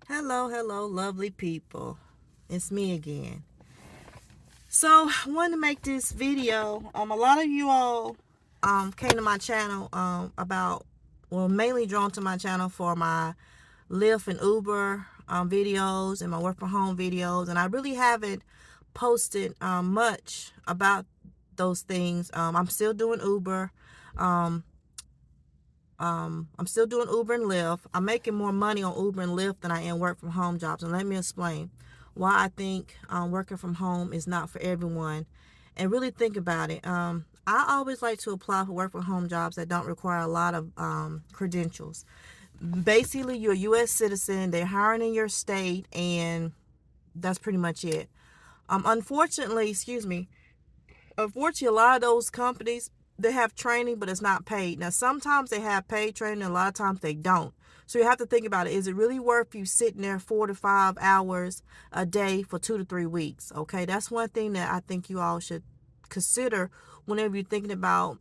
Hello, lovely people. It's me again. So, I wanted to make this video. A lot of you all came to my channel mainly drawn to my channel for my Lyft and Uber videos and my work from home videos, and I really haven't posted much about those things. I'm still doing Uber. Um, I'm still doing Uber and Lyft. I'm making more money on Uber and Lyft than I am work from home jobs. And let me explain why I think working from home is not for everyone. And really think about it. I always like to apply for work from home jobs that don't require a lot of credentials. Basically, you're a U.S. citizen. They're hiring in your state, and that's pretty much it. Unfortunately, a lot of those companies, they have training, but it's not paid. Now, sometimes they have paid training, and a lot of times they don't. So you have to think about it. Is it really worth you sitting there 4 to 5 hours a day for 2 to 3 weeks? Okay, that's one thing that I think you all should consider whenever you're thinking about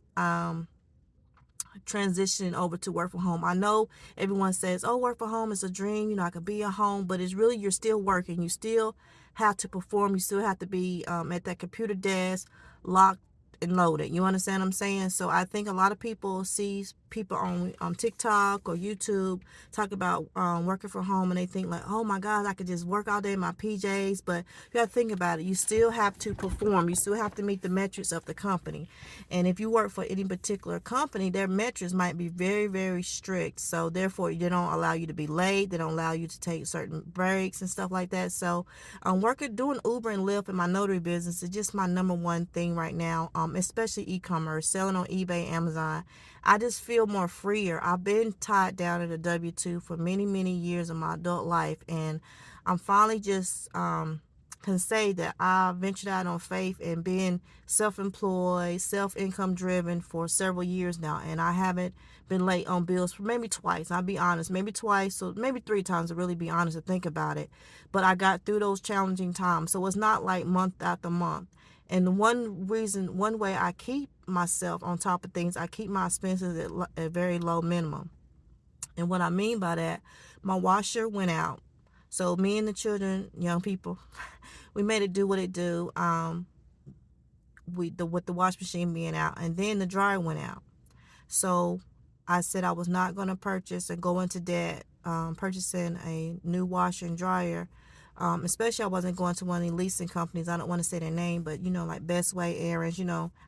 transitioning over to work from home. I know everyone says, oh, work from home is a dream, I could be at home, but it's really, you're still working. You still have to perform. You still have to be at that computer desk, locked and loaded. You understand what I'm saying? So I think a lot of people see people on TikTok or YouTube talk about working from home, and they think like, oh my God, I could just work all day in my PJs. But you got to think about it. You still have to perform. You still have to meet the metrics of the company. And if you work for any particular company, their metrics might be very, very strict. So therefore, they don't allow you to be late. They don't allow you to take certain breaks and stuff like that. So doing Uber and Lyft in my notary business is just my number one thing right now, especially e-commerce, selling on eBay, Amazon. I just feel more freer. I've been tied down at a W-2 for many, many years of my adult life, and I'm finally just can say that I ventured out on faith and been self-employed, self-income driven for several years now, and I haven't been late on bills for maybe twice. I'll be honest, maybe twice, so maybe 3 times to really be honest and think about it. But I got through those challenging times, so it's not like month after month. And one way I keep myself on top of things, I keep my expenses at a very low minimum. And what I mean by that, my washer went out. So me and the children, young people, we made it do what it do. With the wash machine being out, and then the dryer went out. So I said I was not going to purchase and go into debt purchasing a new washer and dryer. Especially I wasn't going to one of the leasing companies. I don't want to say their name, but like Best Way, Aaron's,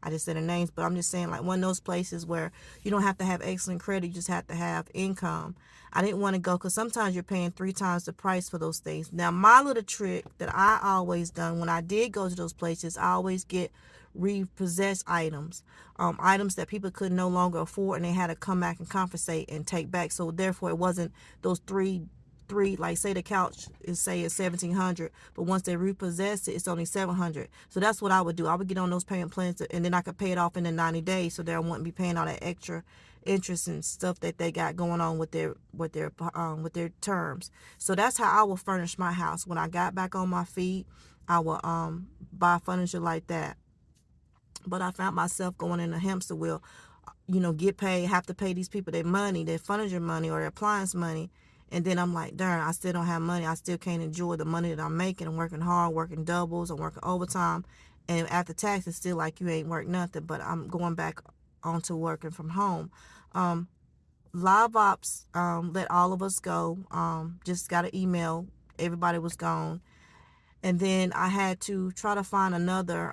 I just said their names, but I'm just saying like one of those places where you don't have to have excellent credit, you just have to have income. I didn't want to go because sometimes you're paying 3 times the price for those things. Now, my little trick that I always done when I did go to those places, I always get repossessed items, items that people could no longer afford, and they had to come back and compensate and take back. So therefore, it wasn't those three, like say the couch is say it's 1,700, but once they repossess it, it's only 700. So that's what I would do. I would get on those payment plans, and then I could pay it off in the 90 days, so there I wouldn't be paying all that extra interest and stuff that they got going on with their terms. So that's how I will furnish my house. When I got back on my feet, I will buy furniture like that. But I found myself going in a hamster wheel, get paid, have to pay these people their money, their furniture money or their appliance money. And then I'm like, darn, I still don't have money. I still can't enjoy the money that I'm making. I'm working hard, working doubles, I'm working overtime. And after tax, it's still like you ain't worked nothing, but I'm going back onto working from home. Um, Live Ops let all of us go. Just got an email. Everybody was gone. And then I had to try to find another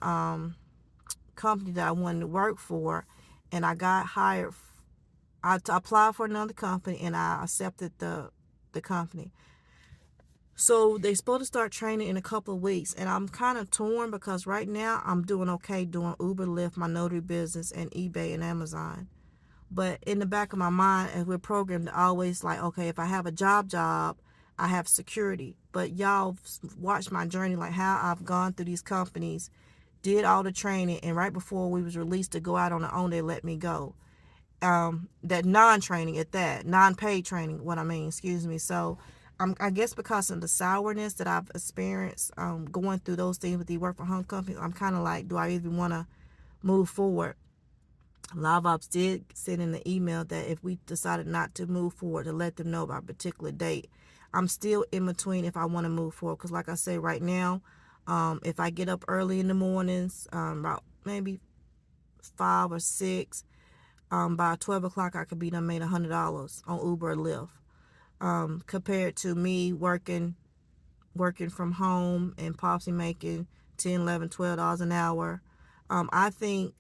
company that I wanted to work for, and I got hired. I applied for another company, and I accepted the company. So they're supposed to start training in a couple of weeks, and I'm kind of torn because right now I'm doing okay doing Uber, Lyft, my notary business, and eBay and Amazon. But in the back of my mind, as we're programmed to always like, okay, if I have a job, I have security. But y'all watch my journey, like how I've gone through these companies, did all the training, and right before we was released to go out on our own, they let me go. That non-training at that, non-paid training, what I mean, excuse me. So I guess because of the sourness that I've experienced going through those things with the work from home companies, I'm kind of like, do I even want to move forward? Live Ops did send in the email that if we decided not to move forward, to let them know by a particular date. I'm still in between if I want to move forward. Because like I say, right now, if I get up early in the mornings, about maybe 5 or 6, by 12 o'clock I could be done made $100 on Uber or Lyft. Compared to me working from home and possibly making 10, 11, $12 an hour. I think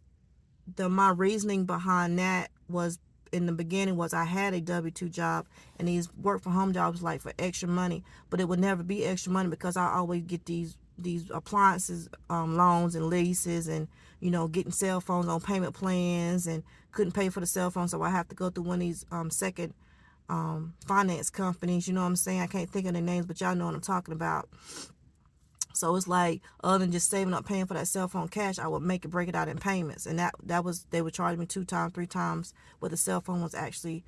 my reasoning behind that was, in the beginning, was I had a W-2 job, and these work from home jobs like for extra money, but it would never be extra money because I always get these appliances, loans and leases, and getting cell phones on payment plans, and couldn't pay for the cell phone, so I have to go through one of these second finance companies. You know what I'm saying? I can't think of the names, but y'all know what I'm talking about. So it's like, other than just saving up paying for that cell phone cash, I would break it out in payments, and that was, they would charge me 2 times, 3 times what the cell phone was actually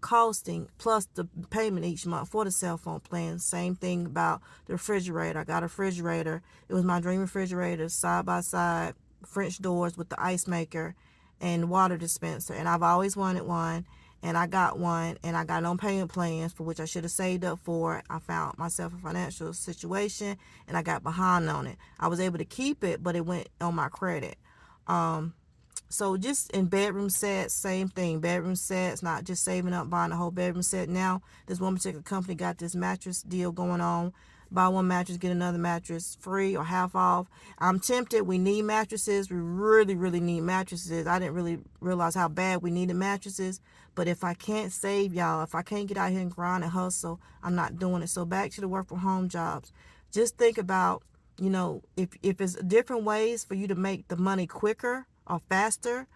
costing, plus the payment each month for the cell phone plan. Same thing about the refrigerator. I got a refrigerator. It was my dream refrigerator, side by side, French doors with the ice maker and water dispenser. And I've always wanted one. And I got one, and I got on payment plans for which I should have saved up for. I found myself a financial situation, and I got behind on it. I was able to keep it, but it went on my credit. So just in bedroom sets, same thing. Bedroom sets, not just saving up, buying a whole bedroom set. Now, this one particular company got this mattress deal going on. Buy one mattress, get another mattress free or half off. I'm tempted. We need mattresses. We really, really need mattresses. I didn't really realize how bad we needed mattresses. But if I can't save, y'all, if I can't get out here and grind and hustle, I'm not doing it. So back to the work from home jobs. Just think about, if it's different ways for you to make the money quicker or faster,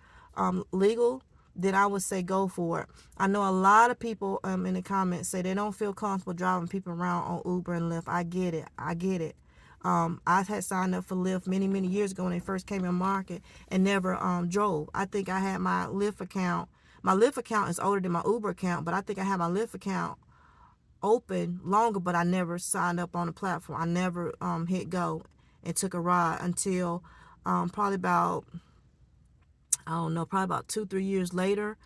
legal, then I would say go for it. I know a lot of people in the comments say they don't feel comfortable driving people around on Uber and Lyft. I get it. I had signed up for Lyft many, many years ago when they first came in market, and never drove. I think I had my Lyft account. My Lyft account is older than my Uber account, but I think I had my Lyft account open longer, but I never signed up on the platform. I never hit go and took a ride until probably about, I don't know, probably about 2, 3 years later.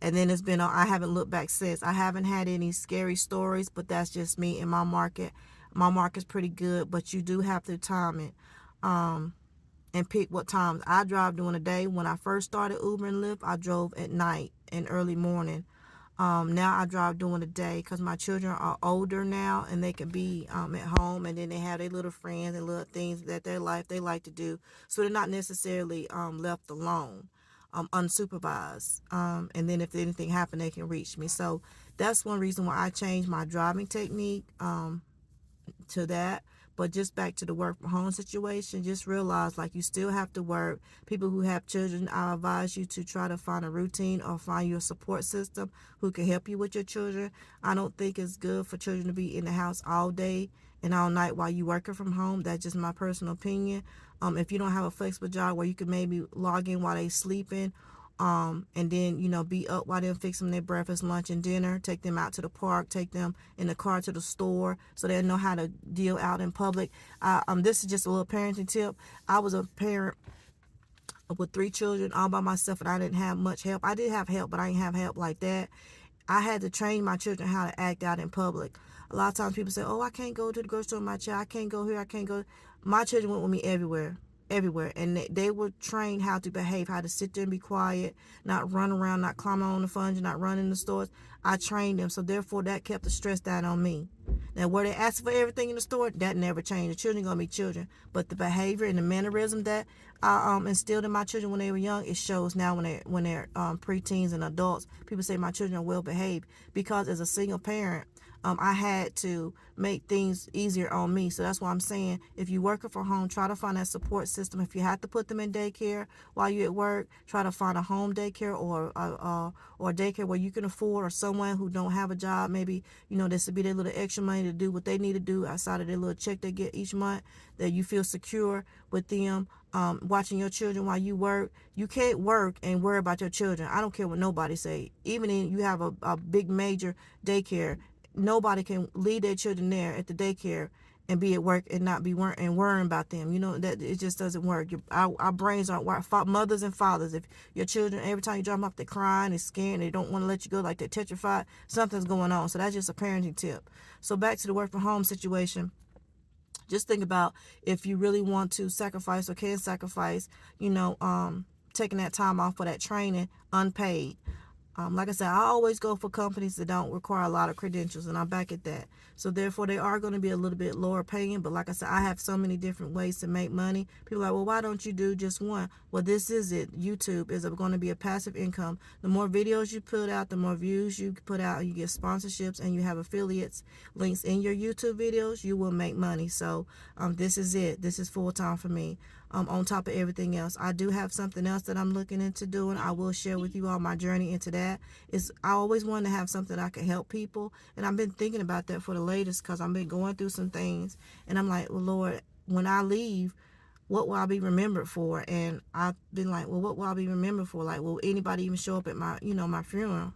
And then it's been, I haven't looked back since. I haven't had any scary stories, but that's just me in my market. My market's pretty good, but you do have to time it, and pick what times. I drive during the day. When I first started Uber and Lyft, I drove at night and early morning. Now I drive during the day because my children are older now, and they can be at home, and then they have their little friends and little things that they like to do. So they're not necessarily left alone, unsupervised. And then if anything happened, they can reach me. So that's one reason why I changed my driving technique to that. But just back to the work from home situation, just realize, like, you still have to work. People who have children, I advise you to try to find a routine or find you a support system who can help you with your children. I don't think it's good for children to be in the house all day and all night while you working from home. That's just my personal opinion. If you don't have a flexible job where you can maybe log in while they sleeping, and then be up while they're fixing their breakfast, lunch, and dinner. Take them out to the park, take them in the car to the store, so they know how to deal out in public. This is just a little parenting tip. I was a parent with 3 children all by myself, and I didn't have much help. I did have help, but I didn't have help like that. I had to train my children how to act out in public. A lot of times people say, "Oh, I can't go to the grocery store with my child. I can't go here. I can't go." My children went with me everywhere, and they were trained how to behave, how to sit there and be quiet, not run around, not climb on the furniture, not run in the stores. I trained them, so therefore that kept the stress down on me. Now, where they ask for everything in the store, that never changed. The children gonna be children, but the behavior and the mannerism that I instilled in my children when they were young, it shows now when they're preteens and adults. People say my children are well behaved because as a single parent, I had to make things easier on me. So that's why I'm saying, if you're working from home, try to find that support system. If you have to put them in daycare while you're at work, try to find a home daycare or a daycare where you can afford, or someone who don't have a job. Maybe this would be their little extra money to do what they need to do outside of their little check they get each month. That you feel secure with them. Watching your children while you work. You can't work and worry about your children. I don't care what nobody say. Even if you have a big major daycare, nobody can leave their children there at the daycare and be at work and not be worrying about them. That it just doesn't work. Our brains aren't wired. Mothers and fathers, if your children, every time you drop them off, they're crying, they're scared, they don't want to let you go, like they're tetrified, something's going on. So that's just a parenting tip. So back to the work from home situation. Just think about, if you really want to sacrifice or can sacrifice, taking that time off for that training unpaid. Like I said, I always go for companies that don't require a lot of credentials, and I'm back at that. So therefore, they are going to be a little bit lower paying. But like I said, I have so many different ways to make money. People are like, well, why don't you do just one? Well, this is it. YouTube is going to be a passive income. The more videos you put out, the more views you put out, you get sponsorships, and you have affiliates links in your YouTube videos, you will make money. So this is it. This is full time for me. On top of everything else, I do have something else that I'm looking into doing. I will share with you all my journey into that. I always wanted to have something I could help people, and I've been thinking about that for the latest, because I've been going through some things, and I'm like, well, Lord, when I leave, what will I be remembered for? And I've been like, well, what will I be remembered for? Like, will anybody even show up at my my funeral,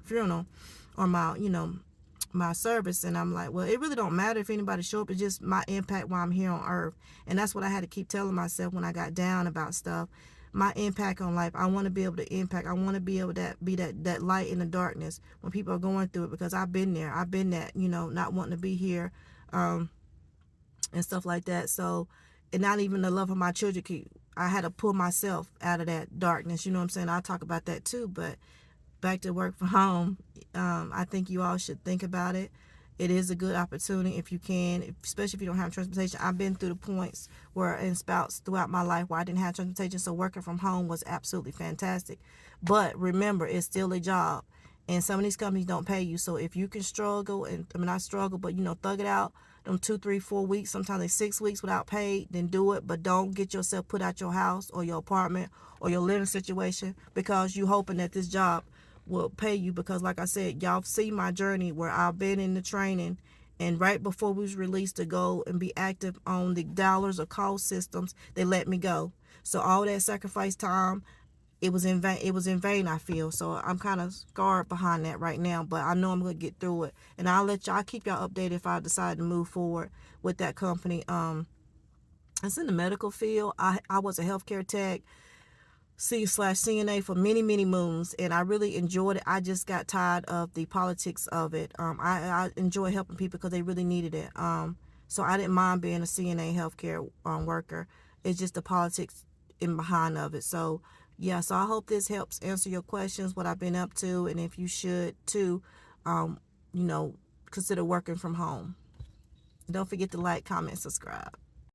or my service? And I'm like, well, it really don't matter if anybody show up. It's just my impact while I'm here on earth. And that's what I had to keep telling myself when I got down about stuff. My impact on life, I want to be able to impact. I want to be able to be that light in the darkness when people are going through it, because I've been there. I've been that, not wanting to be here, and stuff like that. So, and not even the love of my children, I had to pull myself out of that darkness. You know what I'm saying? I'll talk about that too. But back to work from home, I think you all should think about it. It is a good opportunity if you can, especially if you don't have transportation. I've been through the points where in spouts throughout my life where I didn't have transportation, so working from home was absolutely fantastic. But remember, it's still a job, and some of these companies don't pay you. So if you can struggle, and I mean not struggle, but thug it out, them 2, 3, 4 weeks, sometimes like 6 weeks without pay, then do it. But don't get yourself put out your house or your apartment or your living situation because you hoping that this job will pay you. Because like I said, y'all see my journey where I've been in the training, and right before we was released to go and be active on the dollars or call systems, they let me go. So all that sacrifice time, it was in vain. It was in vain, I feel. So I'm kind of scarred behind that right now, but I know I'm gonna get through it, and I'll keep y'all updated if I decide to move forward with that company. It's in the medical field. I was a healthcare tech, C/CNA for many, many moons, and I really enjoyed it. I just got tired of the politics of it. I enjoy helping people because they really needed it. So I didn't mind being a CNA healthcare worker. It's just the politics in behind of it. So yeah, so I hope this helps answer your questions, what I've been up to, and if you should too, um, consider working from home. Don't forget to like, comment, subscribe.